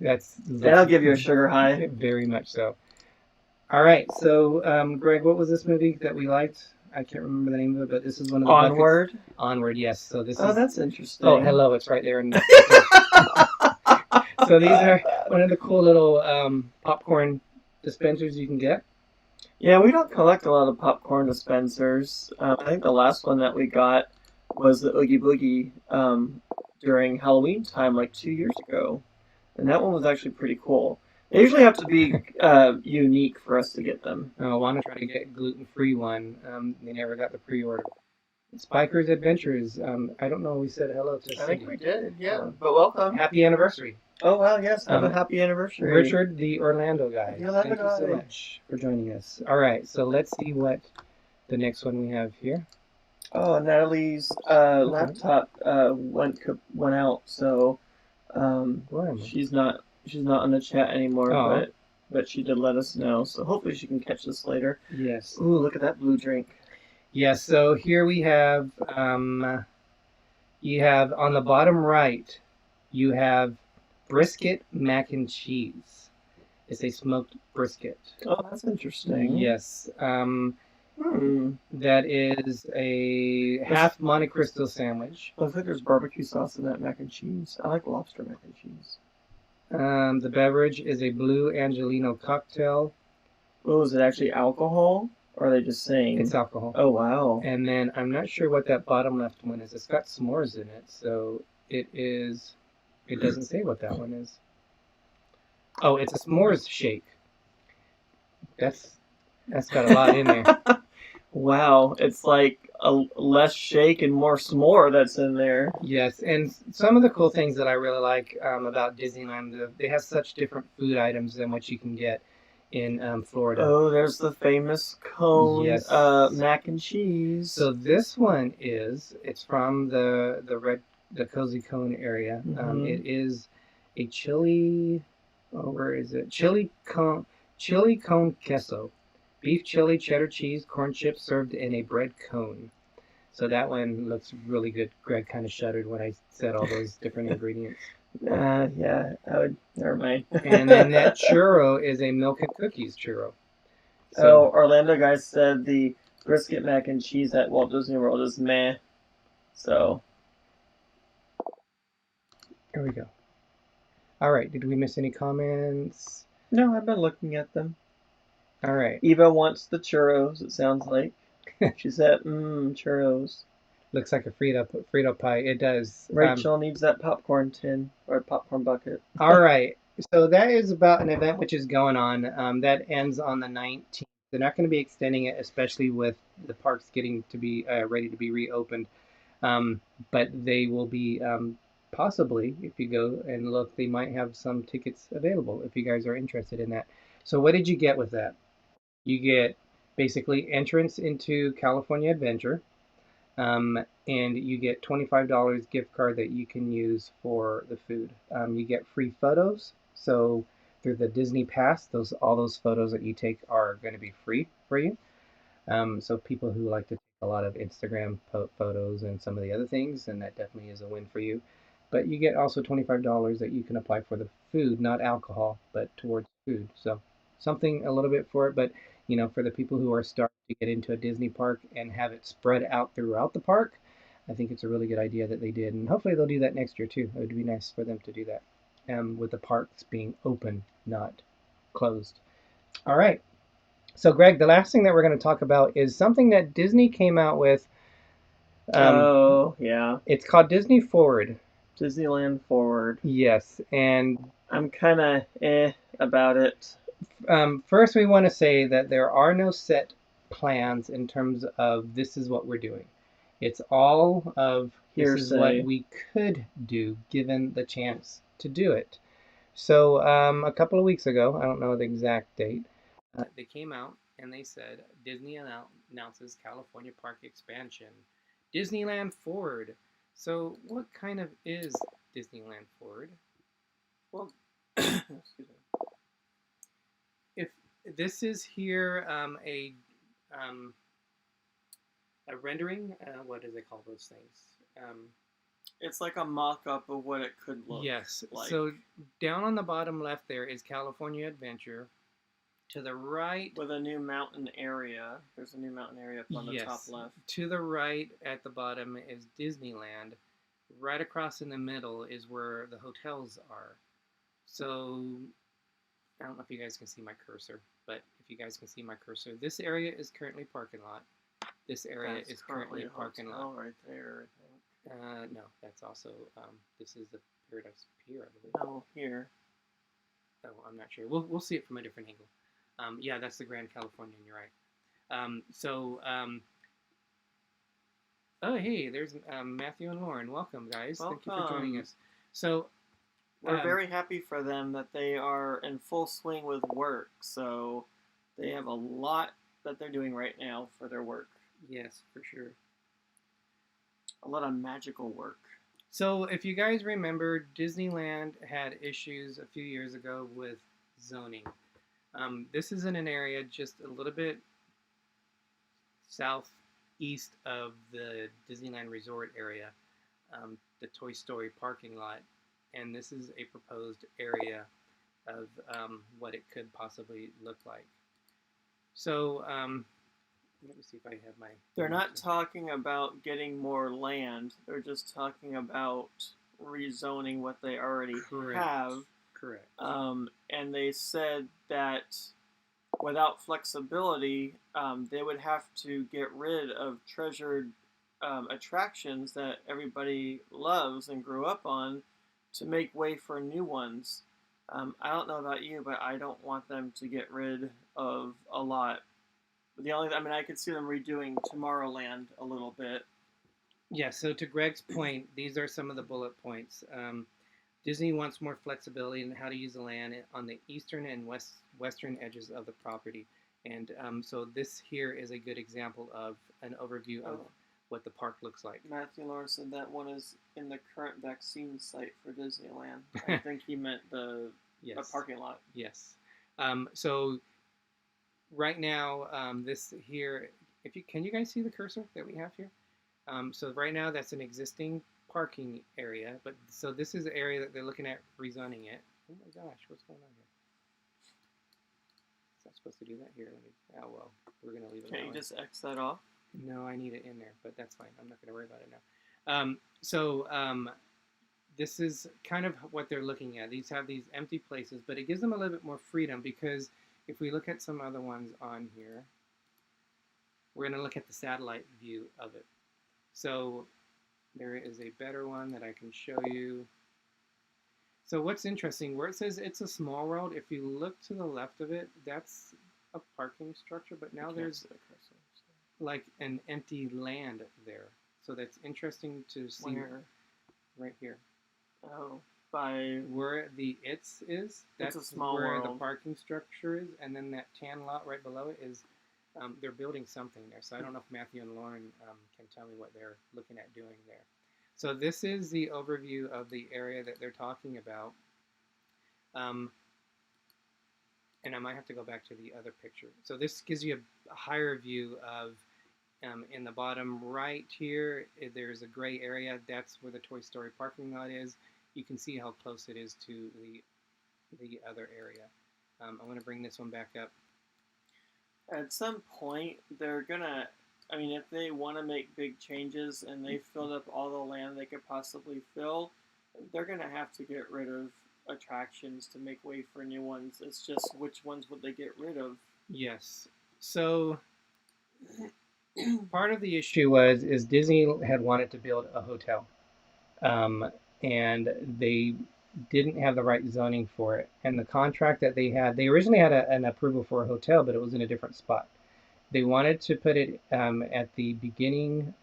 That'll give you a sugar high. Very much so. All right. So, Greg, what was this movie that we liked? I can't remember the name of it, but this is one of the Onward. buckets. Onward. Yes. So this Oh, is. that's interesting. Oh, hello. It's right there. So these are one of the cool little popcorn dispensers you can get. Yeah, we don't collect a lot of popcorn dispensers. I think the last one that we got was the Oogie Boogie during Halloween time, like 2 years ago, and that one was actually pretty cool. They usually have to be unique for us to get them. I want to try to get gluten-free one. They never got the pre-order. Spikers Adventures. I don't know. We said hello to. I think Cindy. we did, yeah. But welcome. Happy anniversary, Oh well, yes. Have a happy anniversary, Richard, the Orlando guy. The Orlando Thank you so guy. much for joining us. All right, so let's see what the next one we have here. Oh, Natalie's laptop went out, so Where am I? she's not on the chat anymore. Oh. But she did let us know, so hopefully she can catch this later. Yes. Ooh, look at that blue drink. Yes. So here we have. You have on the bottom right. You have brisket mac and cheese. It's a smoked brisket. Oh, that's interesting. Yes. Hmm. That is a half Monte Cristo sandwich. Looks like there's barbecue sauce in that mac and cheese. I like lobster mac and cheese. The beverage is a blue Angelino cocktail. Oh, is it actually alcohol? Or are they just saying? It's alcohol. Oh, wow. And then I'm not sure what that bottom left one is. It's got s'mores in it, so it is. It doesn't say what that one is. Oh, it's a s'mores shake. That's got a lot in there. Wow, it's like a less shake and more s'more that's in there. Yes, and some of the cool things that I really like about Disneyland, they have such different food items than what you can get in Florida. Oh, there's the famous cone Yes. mac and cheese. So this one it's from the Cozy Cone area. Mhm. It is a chili. Oh, where is it? Chili cone queso, beef chili, cheddar cheese, corn chips served in a bread cone. So that one looks really good. Greg kind of shuddered when I said all those different ingredients. Yeah, I would. Never mind. And then that churro is a milk and cookies churro. So Orlando guys said the brisket mac and cheese at Walt Disney World is meh. So Here we go. All right. Did we miss any comments? no, I've been looking at them. All right. Eva wants the churros. It sounds like she said, churros. Looks like a Frito pie. It does. Rachel needs that popcorn tin or popcorn bucket. All right. So that is about an event which is going on. That ends on the 19th. They're not going to be extending it, especially with the parks getting to be ready to be reopened. But they will be possibly, if you go and look, they might have some tickets available if you guys are interested in that. So what did you get with that? You get basically entrance into California Adventure. And you get $25 gift card that you can use for the food. You get free photos. So through the Disney Pass, all those photos that you take are going to be free for you. So people who like to take a lot of Instagram photos and some of the other things, and that definitely is a win for you. But you get also $25 that you can apply for the food, not alcohol, but towards food. So something a little bit for it, but for the people who are starting to get into a Disney park and have it spread out throughout the park, I think it's a really good idea that they did, and hopefully they'll do that next year too. It would be nice for them to do that, with the parks being open, not closed. All right. So, Greg, the last thing that we're going to talk about is something that Disney came out with. Oh, yeah. It's called Disney Forward. Disneyland Forward. Yes, and I'm kind of about it. First, we want to say that there are no set plans in terms of this is what we're doing. It's all of this is Hearsay. what we could do given the chance to do it. So a couple of weeks ago, I don't know the exact date, they came out and they said Disney announces California park expansion, Disneyland Forward. So what kind of is Disneyland Forward? Well, excuse me. If this is here a rendering, what do they call those things? It's like a mock-up of what it could look Yes. like. So down on the bottom left there is California Adventure. To the right, with a new mountain area. There's a new mountain area up on the top left. to the right at the bottom is Disneyland. Right across in the middle is where the hotels are. So, I don't know if you guys can see my cursor, but if you guys can see my cursor, this area is currently parking lot. This area That's is currently parking hotel lot. right there, I think. No, that's also, this is the Paradise Pier, I believe. Oh, here. Oh, I'm not sure. We'll see it from a different angle. Yeah, that's the Grand Californian, you're right. Oh, hey, there's Matthew and Lauren. Welcome, guys. Thank you for joining us. So, we're very happy for them that they are in full swing with work. So, they have a lot that they're doing right now for their work. Yes, for sure. A lot of magical work. So, if you guys remember, Disneyland had issues a few years ago with zoning. This is in an area just a little bit southeast of the Disneyland Resort area, the Toy Story parking lot, and this is a proposed area of what it could possibly look like. So, let me see if I have my... They're not talking about getting more land. They're just talking about rezoning what they already have. Correct. And they said that without flexibility, they would have to get rid of treasured attractions that everybody loves and grew up on to make way for new ones. I don't know about you, but I don't want them to get rid of a lot. I could see them redoing Tomorrowland a little bit. Yeah, so to Greg's point, these are some of the bullet points. Disney wants more flexibility in how to use the land on the eastern and western edges of the property. And so this here is a good example of an overview of what the park looks like. Matthew Lawrence said that one is in the current vaccine site for Disneyland. I think he meant the parking lot. Yes. So right now, this here, can you guys see the cursor that we have here? So right now that's an existing parking area, but so this is the area that they're looking at rezoning it. Oh my gosh, what's going on here? Is that supposed to do that here? Oh well, we're gonna leave it. Can't you just X that off? No, I need it in there, but that's fine. I'm not gonna worry about it now. This is kind of what they're looking at. These have these empty places, but it gives them a little bit more freedom because if we look at some other ones on here, we're gonna look at the satellite view of it. So there is a better one that I can show you. So what's interesting, where it says it's a small world, if you look to the left of it, that's a parking structure, but now there's like an empty land there. So that's interesting to see. Where? Right here. Oh, by where the is. That's a small where world. the parking structure is, and then that tan lot right below it is. They're building something there, so I don't know if Matthew and Lauren can tell me what they're looking at doing there. So this is the overview of the area that they're talking about. And I might have to go back to the other picture. So this gives you a higher view of, in the bottom right here, there's a gray area. That's where the Toy Story parking lot is. You can see how close it is to the other area. I'm going to bring this one back up. At some point, they're gonna, if they want to make big changes and they filled up all the land they could possibly fill, they're gonna have to get rid of attractions to make way for new ones. It's just which ones would they get rid of? Yes. So part of the issue is Disney had wanted to build a hotel, and they didn't have the right zoning for it. And the contract that they originally had an approval for a hotel, but it was in a different spot. They wanted to put it at the beginning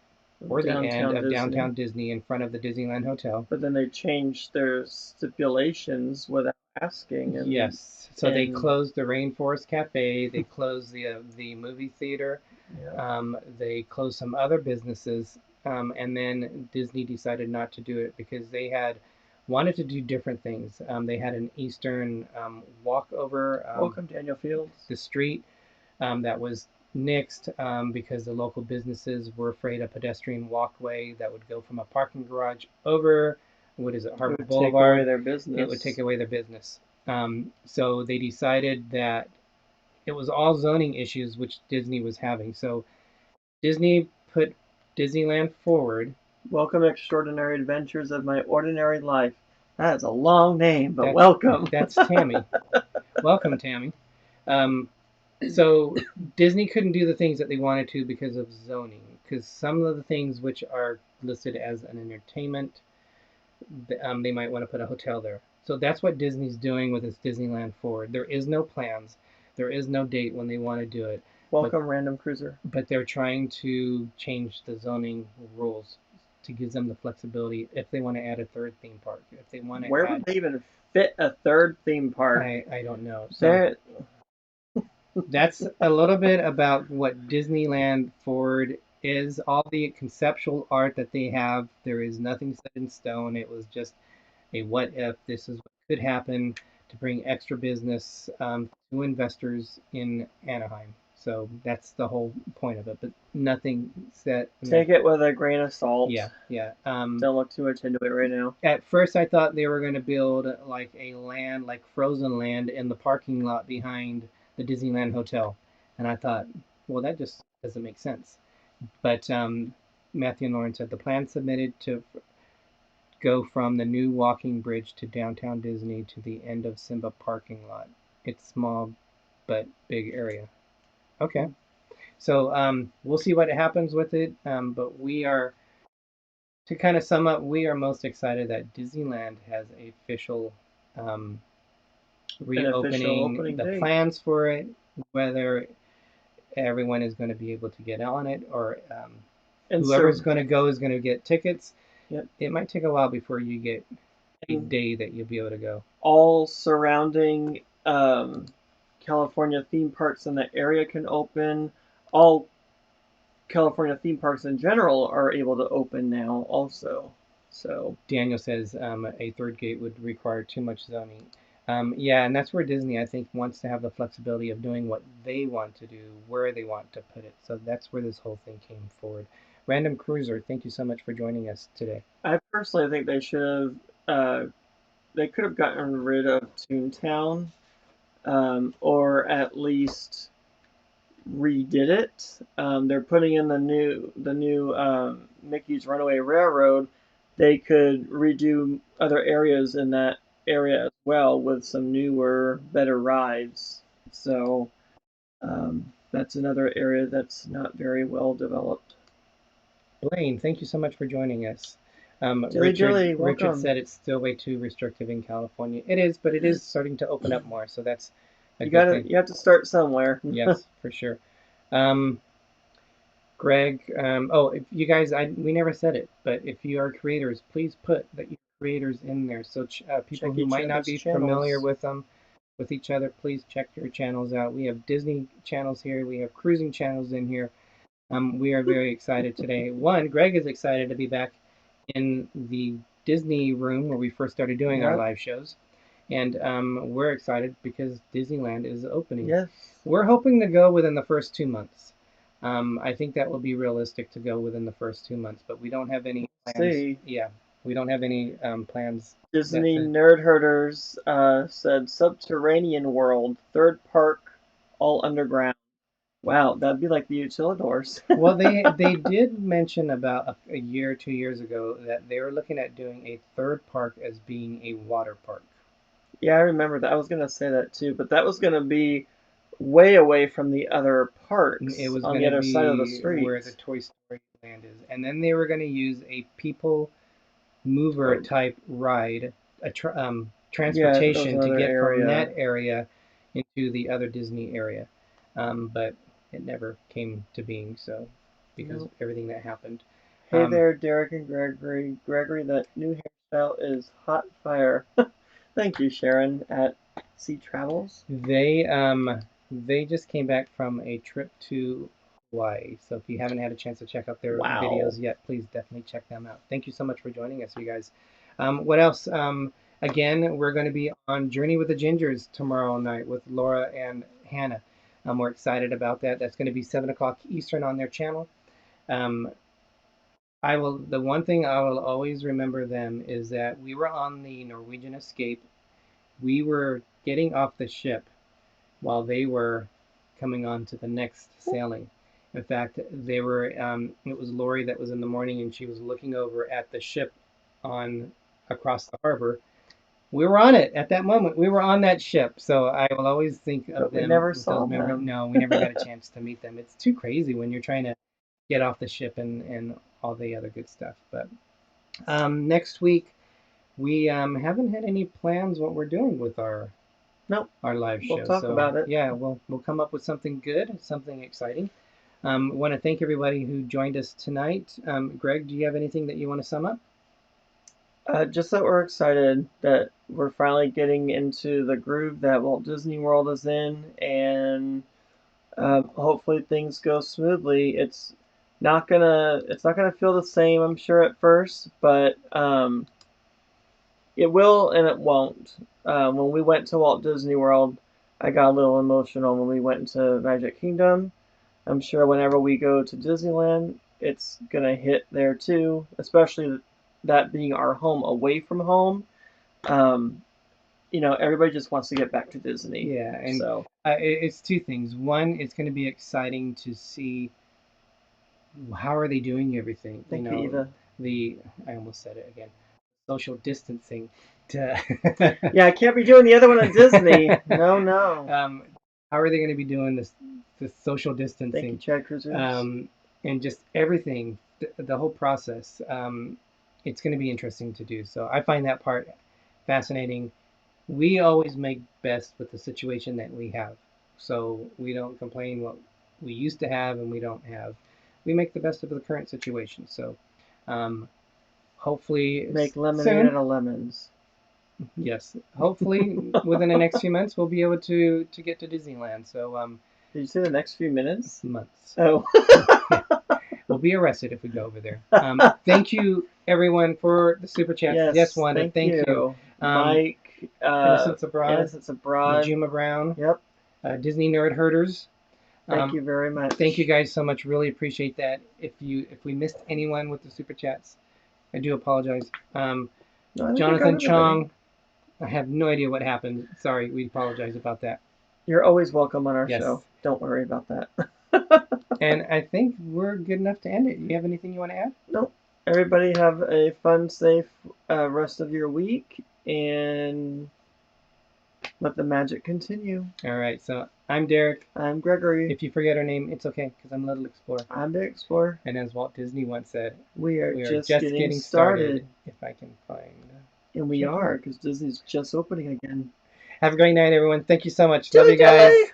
or the end of downtown Disney in front of the Disneyland Hotel. But then they changed their stipulations without asking. Yes. So they closed the Rainforest Cafe. They closed the movie theater. Yeah. They closed some other businesses. And then Disney decided not to do it because they had wanted to do different things. They had an eastern walkover. Welcome, Daniel Fields. The street that was nixed because the local businesses were afraid a pedestrian walkway that would go from a parking garage over, Harbor Boulevard. Take away their business. It would take away their business. So they decided that it was all zoning issues which Disney was having. So Disney put Disneyland forward. Welcome, Extraordinary Adventures of My Ordinary Life. That is a long name, but That's, welcome. That's Tammy. Welcome, Tammy. So Disney couldn't do the things that they wanted to because of zoning. Because some of the things which are listed as an entertainment, they might want to put a hotel there. So that's what Disney's doing with its Disneyland Forward. There is no plans. There is no date when they want to do it. Welcome, Random Cruiser. But they're trying to change the zoning rules to give them the flexibility if they want to add a third theme park. If they want to Where would they even fit a third theme park? I don't know. So that's a little bit about what Disneyland Forward is. All the conceptual art that they have, there is nothing set in stone. It was just a what if. This is what could happen to bring extra business to investors in Anaheim. So that's the whole point of it, but nothing set. Take it with a grain of salt. Yeah. Don't look too much into it right now. At first, I thought they were going to build like a land, like Frozen Land, in the parking lot behind the Disneyland Hotel, and I thought, well, that just doesn't make sense. But Matthew and Lauren said the plan submitted to go from the new walking bridge to downtown Disney to the end of Simba parking lot. It's small, but big area. Okay. So we'll see what happens with it. But we are, to kind of sum up, we are most excited that Disneyland has a official reopening. The plans for it, whether everyone is going to be able to get on it or whoever's going to go is going to get tickets. Yep. It might take a while before you get a day that you'll be able to go. All surrounding California theme parks in the area can open. All California theme parks in general are able to open now also. So Daniel says a third gate would require too much zoning. Yeah, and that's where Disney, I think, wants to have the flexibility of doing what they want to do, where they want to put it. So that's where this whole thing came forward. Random Cruiser, thank you so much for joining us today. I personally think they should have, they could have gotten rid of Toontown, or at least redid it. They're putting in the new Mickey's Runaway Railroad. They could redo other areas in that area as well with some newer, better rides. So that's another area that's not very well developed. Blaine, thank you so much for joining us. Richard said it's still way too restrictive in California. It is, but it is starting to open up more, so that's a good thing. You have to start somewhere. Yes, for sure. Greg, if you guys, we never said it, but if you are creators, please put that you're creators in there. So people who might not be familiar with them, with each other, please check your channels out. We have Disney channels here. We have cruising channels in here. We are very excited today. Greg is excited to be back in the Disney room where we first started doing our live shows. And we're excited because Disneyland is opening. Yes. We're hoping to go within the first 2 months. I think that will be realistic to go within the first 2 months, but we don't have any plans. Yeah, we don't have any plans. Disney Nerd Herders said Subterranean World, third park, all underground. Wow, that'd be like the Utilidors. Well, they did mention about a year or 2 years ago that they were looking at doing a third park as being a water park. Yeah, I remember that. I was going to say that too, but that was going to be way away from the other parks. It was on the other side of the street. Where the Toy Story land is. And then they were going to use a people mover type ride, a transportation to get from that area into the other Disney area. But it never came to being, so because of everything that happened. Hey there, Derick and Greggory. Gregory, that new hairstyle is hot fire. Thank you, Sharon at Sea Travels. They just came back from a trip to Hawaii, so if you haven't had a chance to check out their videos yet, please definitely check them out. Thank you so much for joining us, you guys. What else? Again, we're going to be on Journey with the Gingers tomorrow night with Laura and Hannah. We're excited about that. That's going to be 7 o'clock Eastern on their channel. The one thing I will always remember them is that we were on the Norwegian Escape. We were getting off the ship while they were coming on to the next sailing. In fact, they were. It was Lori that was in the morning, and she was looking over at the ship on across the harbor. We were on it at that moment. We were on that ship, so I will always think of But we them. never with saw those them. No, we never got a chance to meet them. It's too crazy when you're trying to get off the ship and all the other good stuff. But next week we haven't had any plans what we're doing with Nope. our live show. We'll talk So about it. yeah, we'll come up with something good, something exciting. Want to thank everybody who joined us tonight. Greg, do you have anything that you want to sum up? Just that we're excited that we're finally getting into the groove that Walt Disney World is in, and hopefully things go smoothly. It's not gonna feel the same, I'm sure, at first, but it will and it won't. When we went to Walt Disney World, I got a little emotional when we went into Magic Kingdom. I'm sure whenever we go to Disneyland, it's gonna hit there too, especially that being our home away from home. Everybody just wants to get back to Disney. Yeah, and so it's two things. One, it's going to be exciting to see how are they doing everything. thank you, Eva. I almost said it again. Social distancing. Yeah, I can't be doing the other one at Disney. No. How are they going to be doing this social distancing? Thank you, ChadCruisers. And just everything, the whole process. It's going to be interesting to do. So I find that part fascinating. We always make best with the situation that we have. So we don't complain what we used to have and we don't have. We make the best of the current situation. So hopefully Make lemonade soon, out of lemons. yes, hopefully within the next few months we'll be able to get to Disneyland. So Did you say the next few minutes? months. Oh. We'll be arrested if we go over there. Thank you everyone for the super chats. Yes, Wanda, thank you. Mike, Innocence Abroad, Najuma Brown, Yep. Disney Nerd Herders. Thank you very much. Thank you guys so much. Really appreciate that. If we missed anyone with the super chats, I do apologize. No, I think Jonathan we got Chong, I have no idea what happened. Sorry, we apologize about that. You're always welcome on our Yes. show. Don't worry about that. And I think we're good enough to end it. You have anything you want to add? Nope. Everybody have a fun, safe rest of your week, and let the magic continue. All right. So I'm Derick. I'm Greggory. If you forget our name, it's okay because I'm Little Explorer. I'm the Explorer. And as Walt Disney once said, We are we are just just getting started. If I can find. And we are, because Disney's just opening again. Have a great night, everyone. Thank you so much. Love you guys.